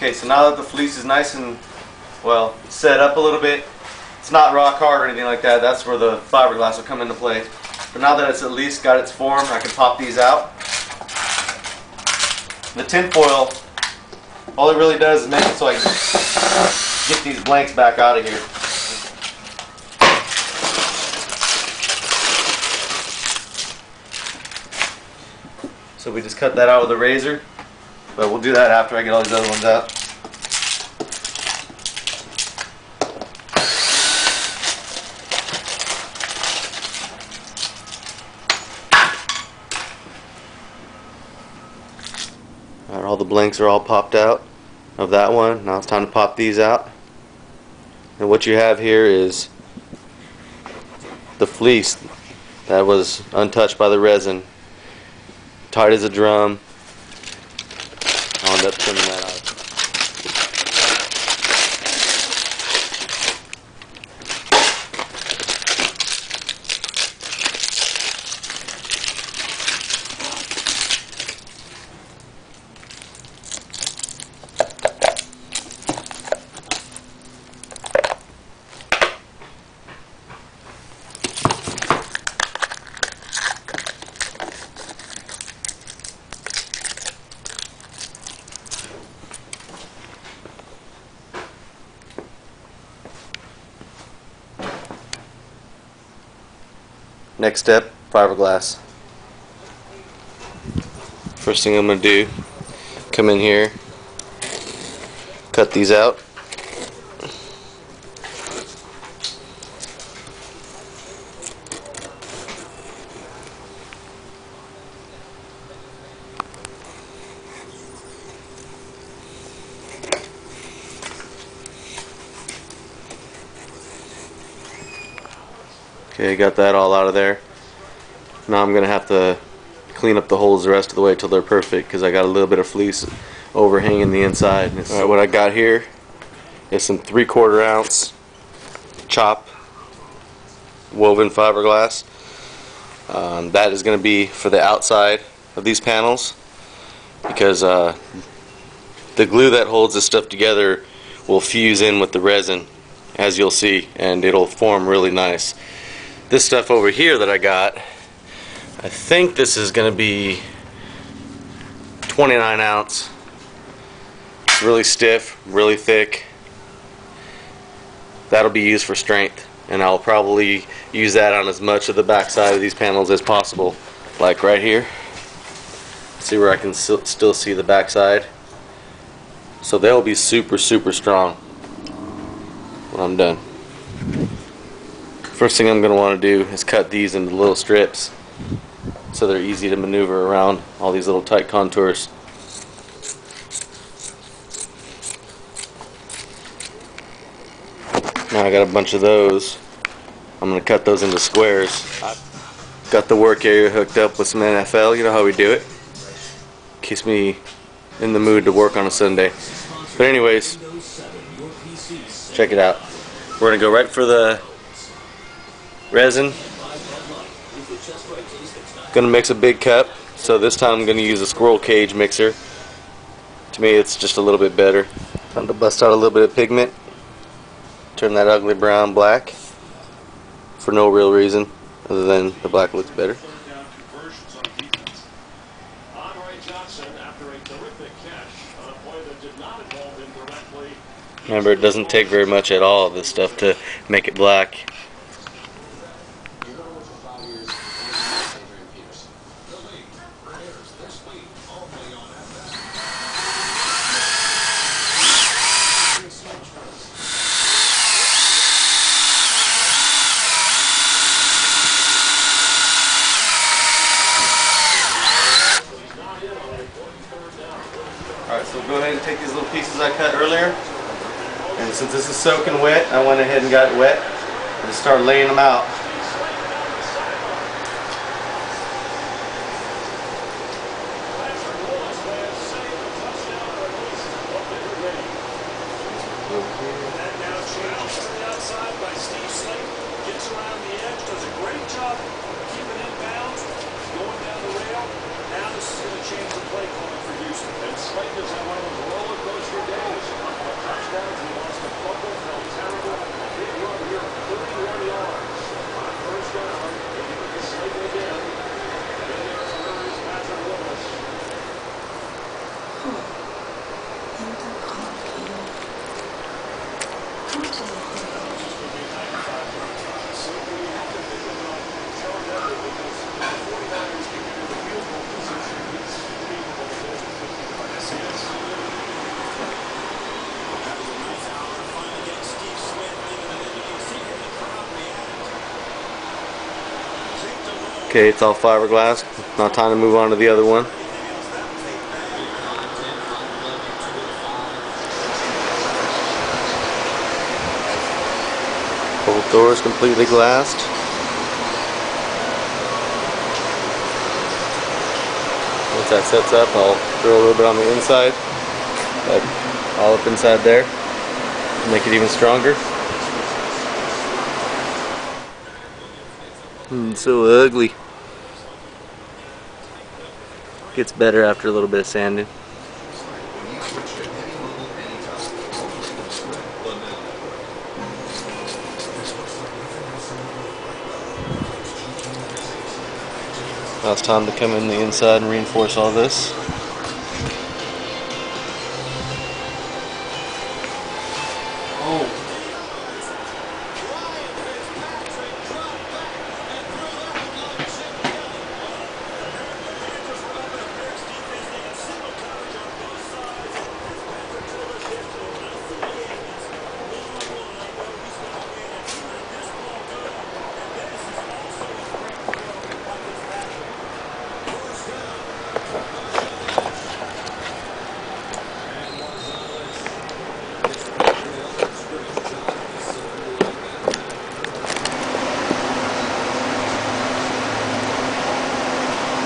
Okay, so now that the fleece is nice and, well, set up a little bit, it's not rock hard or anything like that. That's where the fiberglass will come into play. But now that it's at least got its form, I can pop these out. The tin foil, all it really does is make it so I can get these blanks back out of here. So we just cut that out with a razor, but we'll do that after I get all these other ones out. Alright, all the blanks are all popped out of that one. Now it's time to pop these out. And what you have here is the fleece that was untouched by the resin, tight as a drum. I'll end up trimming that out. Next step, fiberglass. First thing I'm going to do, come in here, cut these out. Okay, got that all out of there. Now I'm going to have to clean up the holes the rest of the way till they're perfect, because I got a little bit of fleece overhanging the inside. Alright, what I got here is some 3/4 ounce chop woven fiberglass. That is going to be for the outside of these panels, because the glue that holds this stuff together will fuse in with the resin, as you'll see, and it'll form really nice. This stuff over here that I got, I think this is going to be 29 ounce. It's really stiff, really thick. That'll be used for strength, and I'll probably use that on as much of the back side of these panels as possible, like right here. See where I can still see the back side. So they'll be super strong when I'm done. First thing I'm going to want to do is cut these into little strips so they're easy to maneuver around all these little tight contours. Now I got a bunch of those. I'm going to cut those into squares. I've got the work area hooked up with some NFL. You know how we do it. Keeps me in the mood to work on a Sunday. But anyways, check it out. We're going to go right for the resin. Gonna mix a big cup, so this time I'm gonna use a squirrel cage mixer. To me it's just a little bit better. Time to bust out a little bit of pigment, turn that ugly brown black for no real reason other than the black looks better. Remember, it doesn't take very much at all of this stuff to make it black. Alright, so go ahead and take these little pieces I cut earlier, and since this is soaking wet, I went ahead and got it wet and just started laying them out. Change the play calling for Houston. And Slate is on one of those roller coaster days. Okay, it's all fiberglass. Now time to move on to the other one. Both doors completely glassed. Once that sets up, I'll throw a little bit on the inside, like all up inside there, make it even stronger. So ugly. Gets better after a little bit of sanding. Now it's time to come in the inside and reinforce all this.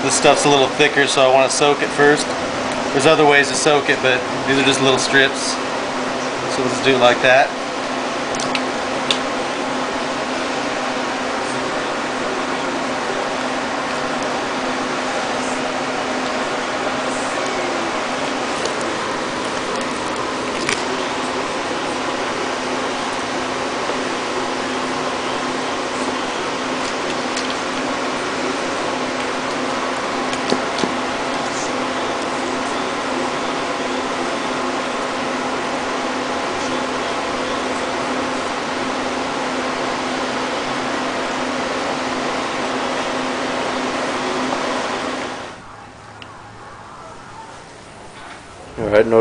This stuff's a little thicker, so I want to soak it first. There's other ways to soak it, but these are just little strips. So let's do it like that. Alright, in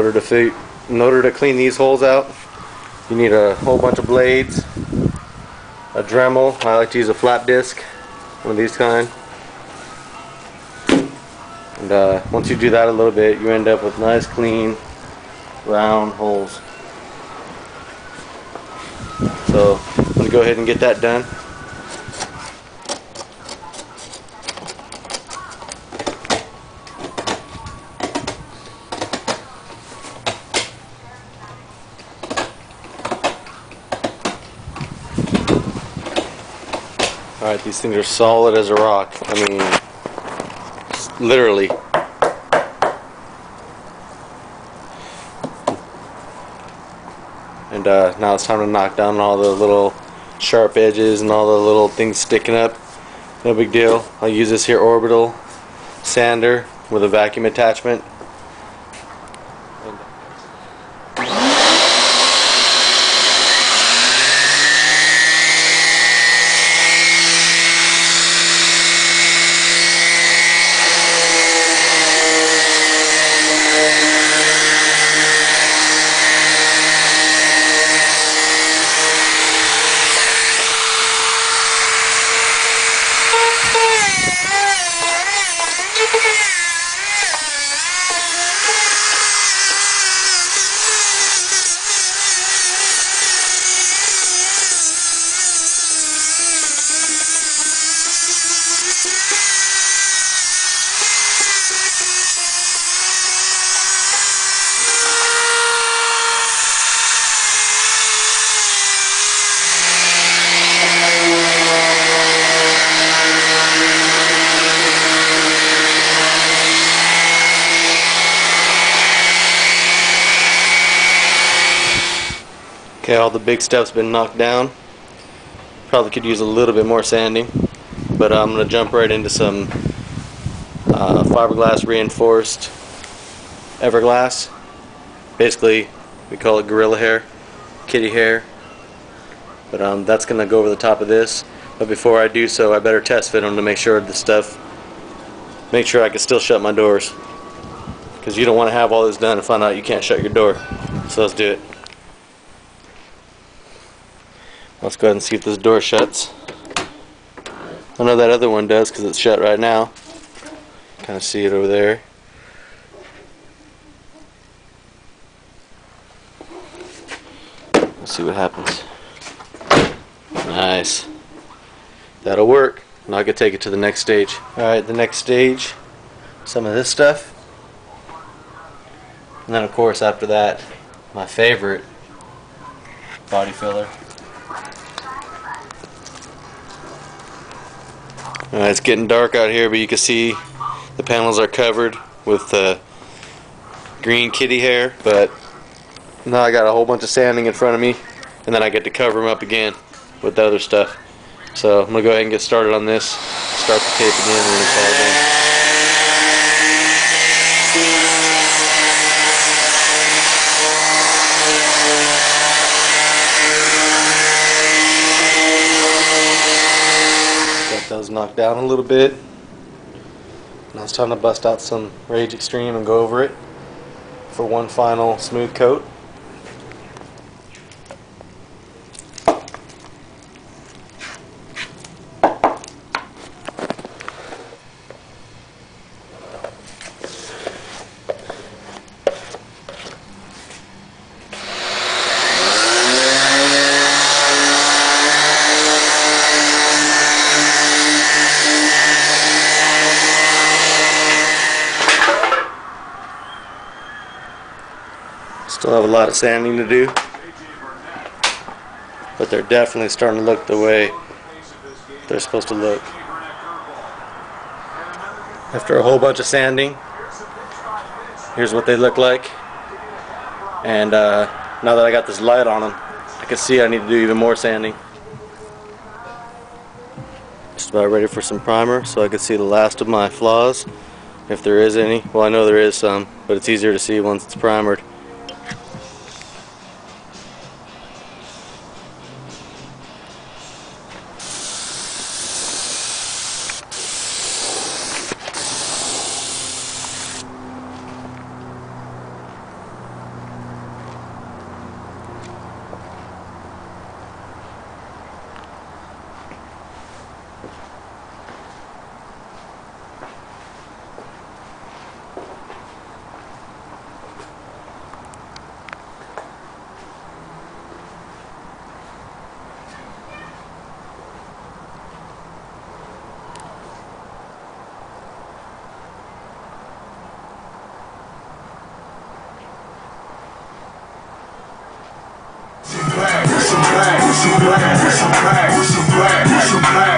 order to clean these holes out, you need a whole bunch of blades, a Dremel. I like to use a flat disc, one of these kind. And once you do that a little bit, you end up with nice, clean, round holes. So I'm going to go ahead and get that done. Alright, these things are solid as a rock. I mean, literally. And now it's time to knock down all the little sharp edges and all the little things sticking up. No big deal. I'll use this here orbital sander with a vacuum attachment. Okay, all the big stuff's been knocked down. Probably could use a little bit more sanding, but I'm going to jump right into some fiberglass reinforced Everglass. Basically, we call it gorilla hair, kitty hair. But that's going to go over the top of this. But before I do so, I better test fit them to make sure make sure I can still shut my doors. Because you don't want to have all this done and find out you can't shut your door. So let's do it. Let's go ahead and see if this door shuts. I know that other one does because it's shut right now. Kind of see it over there. Let's see what happens. Nice. That'll work. Now I can take it to the next stage. Alright, the next stage, some of this stuff. And then of course after that, my favorite, body filler. It's getting dark out here, but you can see the panels are covered with green kitty hair. But now I got a whole bunch of sanding in front of me, and then I get to cover them up again with the other stuff. So I'm going to go ahead and get started on this, start the tape again, and then it's all done. Got those knocked down a little bit. Now it's time to bust out some Rage Extreme and go over it for one final smooth coat. Still have a lot of sanding to do, but they're definitely starting to look the way they're supposed to look. After a whole bunch of sanding, here's what they look like. And now that I got this light on them, I can see I need to do even more sanding. Just about ready for some primer so I can see the last of my flaws, if there is any. Well, I know there is some, but it's easier to see once it's primered.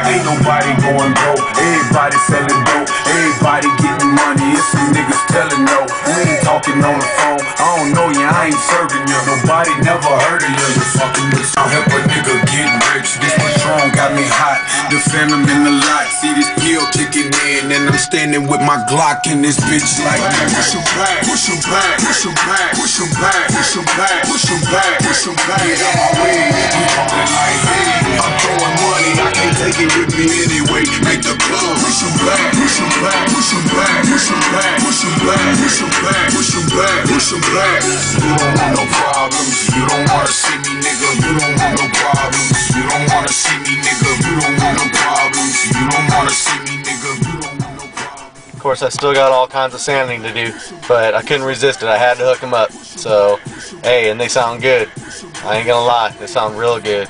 Ain't nobody going broke. Everybody selling dope. Everybody getting money. It's some niggas telling no. We ain't talking on the phone. I don't know you. I ain't serving you. Nobody never heard of you. You fucking with some help a nigga get rich. This Patron got me hot. The Phantom in the lot. See this pill kicking in, and I'm standing with my Glock in this bitch like push 'em back, push 'em back, push 'em back, push 'em back, push 'em back, push 'em back, push 'em back. Get out my way. We talking like hey, I'm throwing money. I can't take it with me anyway. Make the club push 'em back, push 'em back, push 'em back, push 'em back, push 'em back, push 'em back, push 'em back, push 'em back. You don't want no problems. You don't wanna see me, nigga. You don't want no problems. You don't wanna see me, nigga. You don't want no problems. You don't wanna see me, nigga. You don't want no problems. Of course, I still got all kinds of sanding to do, but I couldn't resist it. I had to hook them up. So, hey, and they sound good. I ain't gonna lie, they sound real good.